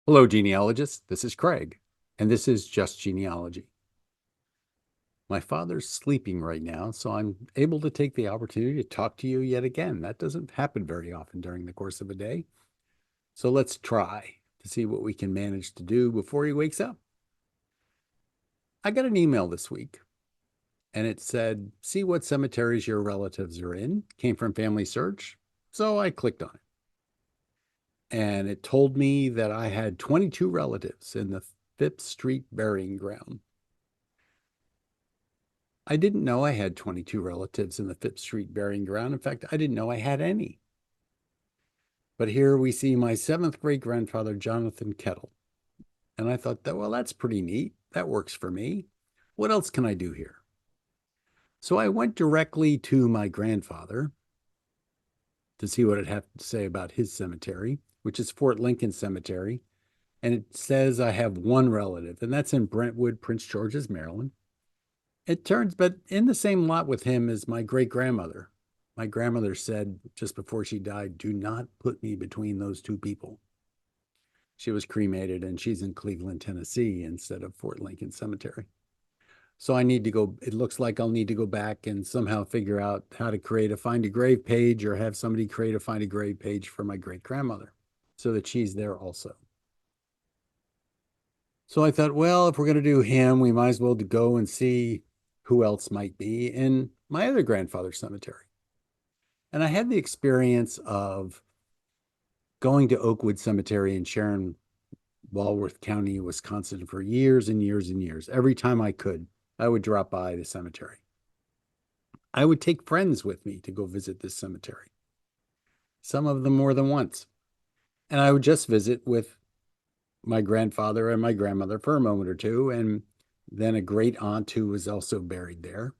Hello, genealogists. This is Craig, and this is Just Genealogy. My father's sleeping right now, so I'm able to take the opportunity to talk to you yet again. That doesn't happen very often during the course of a day. So let's try to see what we can manage to do before he wakes up. I got an email this week, and it said, "See what cemeteries your relatives are in." Came from Family Search, so I clicked on it. And it told me that I had 22 relatives in the Fifth Street burying ground. I didn't know I had 22 relatives in the Fifth Street burying ground. In fact, I didn't know I had any. But here we see my seventh great grandfather, Jonathan Kettle. And I thought that, well, that's pretty neat. That works for me. What else can I do here? So I went directly to my grandfather to see what it had to say about his cemetery, which is Fort Lincoln Cemetery. And it says I have one relative, and that's in Brentwood, Prince George's, Maryland. But in the same lot with him is my great grandmother. My grandmother said just before she died, "Do not put me between those two people." She was cremated and she's in Cleveland, Tennessee instead of Fort Lincoln Cemetery. So I need to go, it looks like I'll need to go back and somehow figure out how to create a find a grave page or have somebody create a find a grave page for my great grandmother so that she's there also. So I thought, well, if we're going to do him, we might as well go and see who else might be in my other grandfather's cemetery. And I had the experience of going to Oakwood Cemetery in Sharon, Walworth County, Wisconsin for years and years and years. Every time I could, I would drop by the cemetery. I would take friends with me to go visit this cemetery, some of them more than once. And I would just visit with my grandfather and my grandmother for a moment or two, and then a great aunt who was also buried there.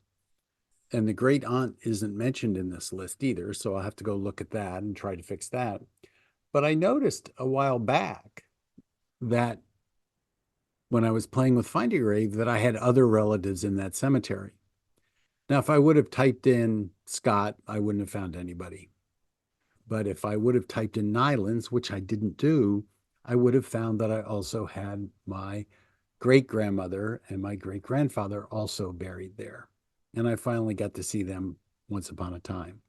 And the great aunt isn't mentioned in this list either, so I'll have to go look at that and try to fix that. But I noticed a while back that when I was playing with Find a Grave, that I had other relatives in that cemetery. Now, if I would have typed in Scott, I wouldn't have found anybody. But if I would have typed in Nylands, which I didn't do, I would have found that I also had my great grandmother and my great grandfather also buried there. And I finally got to see them once upon a time.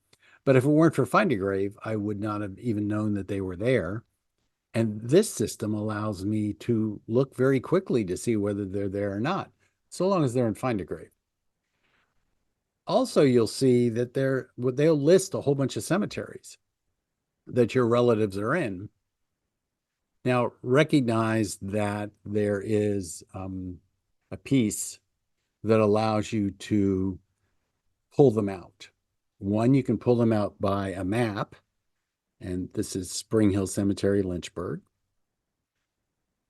But if it weren't for Find a Grave, I would not have even known that they were there. And this system allows me to look very quickly to see whether they're there or not, so long as they're in Find a Grave. Also, you'll see that they'll list a whole bunch of cemeteries that your relatives are in. Now, recognize that there is a piece that allows you to pull them out. One, you can pull them out by a map, and this is Spring Hill Cemetery, Lynchburg.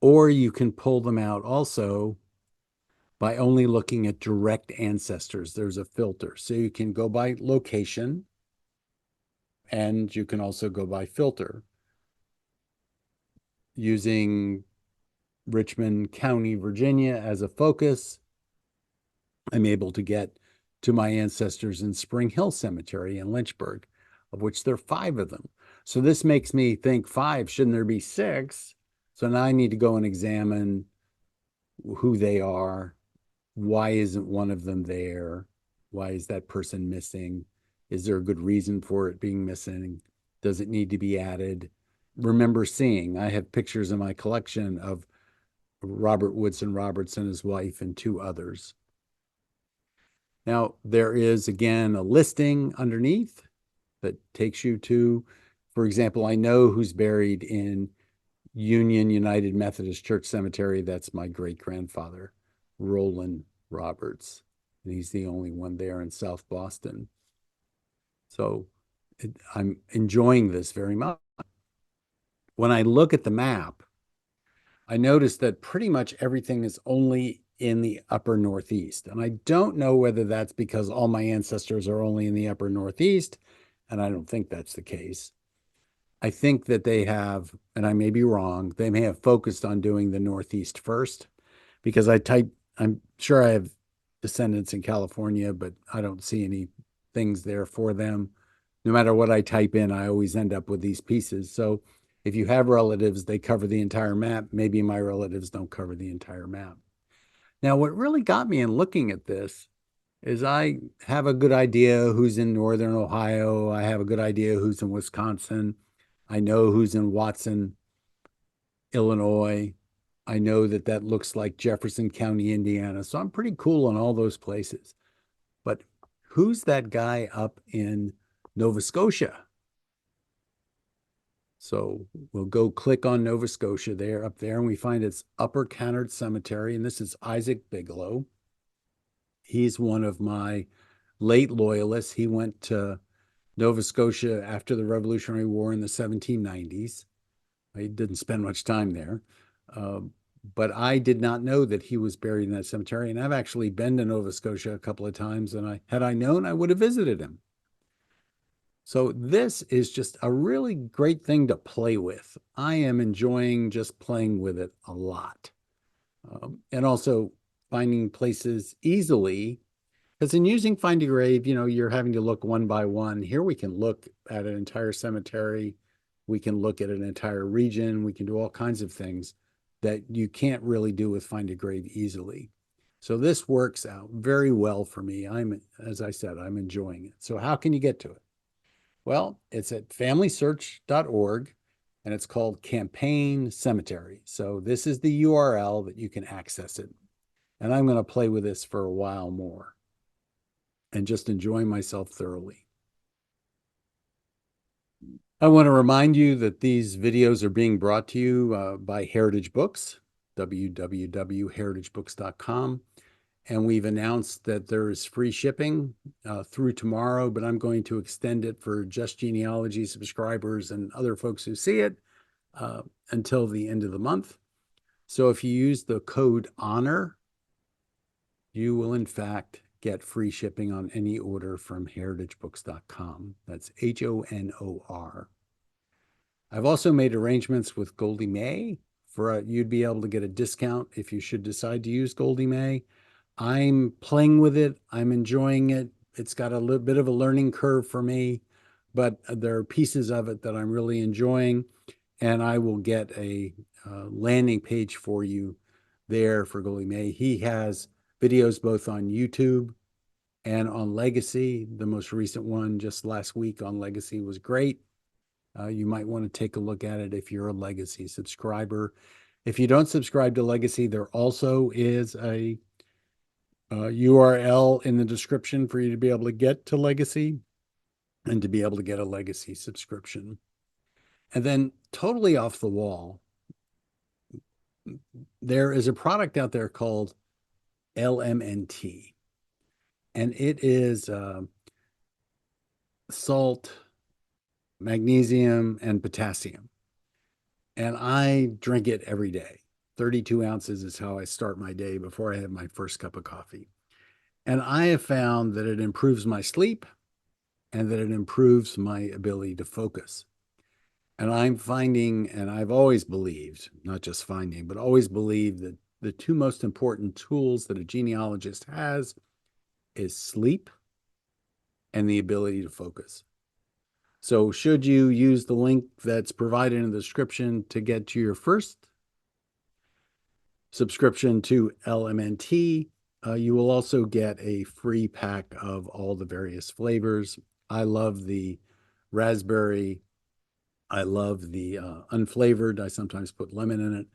Or you can pull them out also by only looking at direct ancestors. There's a filter. So you can go by location, and you can also go by filter using Richmond County, Virginia as a focus. I'm able to get to my ancestors in Spring Hill Cemetery in Lynchburg, of which there are 5 of them. So this makes me think 5, shouldn't there be 6? So now I need to go and examine who they are. Why isn't one of them there? Why is that person missing? Is there a good reason for it being missing? Does it need to be added? Remember seeing, I have pictures in my collection of Robert Woodson Robertson, his wife, and 2 others. Now, there is, again, a listing underneath that takes you to, for example, I know who's buried in Union United Methodist Church Cemetery. That's my great-grandfather, Roland Roberts. And he's the only one there in South Boston. So I'm enjoying this very much. When I look at the map, I notice that pretty much everything is only in the upper Northeast. And I don't know whether that's because all my ancestors are only in the upper Northeast, and I don't think that's the case. I think that they have, and I may be wrong, they may have focused on doing the Northeast first, because I'm sure I have descendants in California, but I don't see any things there for them. No matter what I type in, I always end up with these pieces. So If you have relatives, they cover the entire map. Maybe my relatives don't cover the entire map. Now, what really got me in looking at this is I have a good idea who's in northern Ohio. I have a good idea who's in Wisconsin. I know who's in Watson, Illinois. I know that that looks like Jefferson County, Indiana. So I'm pretty cool on all those places. But who's that guy up in Nova Scotia? So we'll go click on Nova Scotia there, up there, and we find it's Upper Cannard Cemetery. And this is Isaac Bigelow. He's one of my late loyalists. He went to Nova Scotia after the Revolutionary War in the 1790s. He didn't spend much time there. Uh, but I did not know that he was buried in that cemetery. And I've actually been to Nova Scotia a couple of times. And had I known, I would have visited him. So this is just a really great thing to play with. I am enjoying just playing with it a lot. And also finding places easily, because in using Find a Grave, you're having to look one by one. Here we can look at an entire cemetery. We can look at an entire region. We can do all kinds of things that you can't really do with Find a Grave easily. So this works out very well for me. As I said, I'm enjoying it. So how can you get to it? Well, it's at familysearch.org and it's called Campaign Cemetery. So this is the URL that you can access it. And I'm going to play with this for a while more and just enjoy myself thoroughly. I want to remind you that these videos are being brought to you by Heritage Books, www.heritagebooks.com. And we've announced that there is free shipping through tomorrow, but I'm going to extend it for just Genealogy subscribers and other folks who see it until the end of the month. So if you use the code HONOR, you will in fact get free shipping on any order from heritagebooks.com. That's HONOR. I've also made arrangements with GoldieMay for you'd be able to get a discount if you should decide to use GoldieMay. I'm playing with it. I'm enjoying it. It's got a little bit of a learning curve for me, but there are pieces of it that I'm really enjoying. And I will get a landing page for you there for GoldieMay. He has videos both on YouTube and on Legacy. The most recent one just last week on Legacy was great. You might want to take a look at it if you're a Legacy subscriber. If you don't subscribe to Legacy, there also is a URL in the description for you to be able to get to Legacy and to be able to get a Legacy subscription. And then totally off the wall, there is a product out there called LMNT. And it is salt, magnesium, and potassium. And I drink it every day. 32 ounces is how I start my day before I have my first cup of coffee. And I have found that it improves my sleep and that it improves my ability to focus. And I'm finding, and I've always believed, not just finding, but always believed that the two most important tools that a genealogist has is sleep and the ability to focus. So should you use the link that's provided in the description to get to your first subscription to LMNT, you will also get a free pack of all the various flavors. I love the raspberry. I love the unflavored. I sometimes put lemon in it.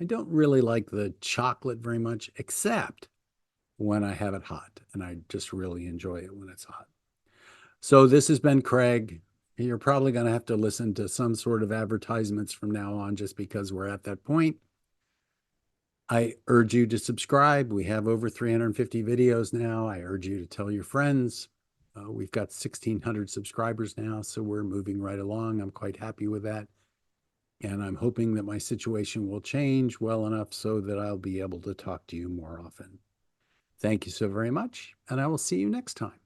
I don't really like the chocolate very much, except when I have it hot. And I just really enjoy it when it's hot. So this has been Craig. You're probably going to have to listen to some sort of advertisements from now on just because we're at that point. I urge you to subscribe. We have over 350 videos now. I urge you to tell your friends. We've got 1,600 subscribers now, so we're moving right along. I'm quite happy with that. And I'm hoping that my situation will change well enough so that I'll be able to talk to you more often. Thank you so very much, and I will see you next time.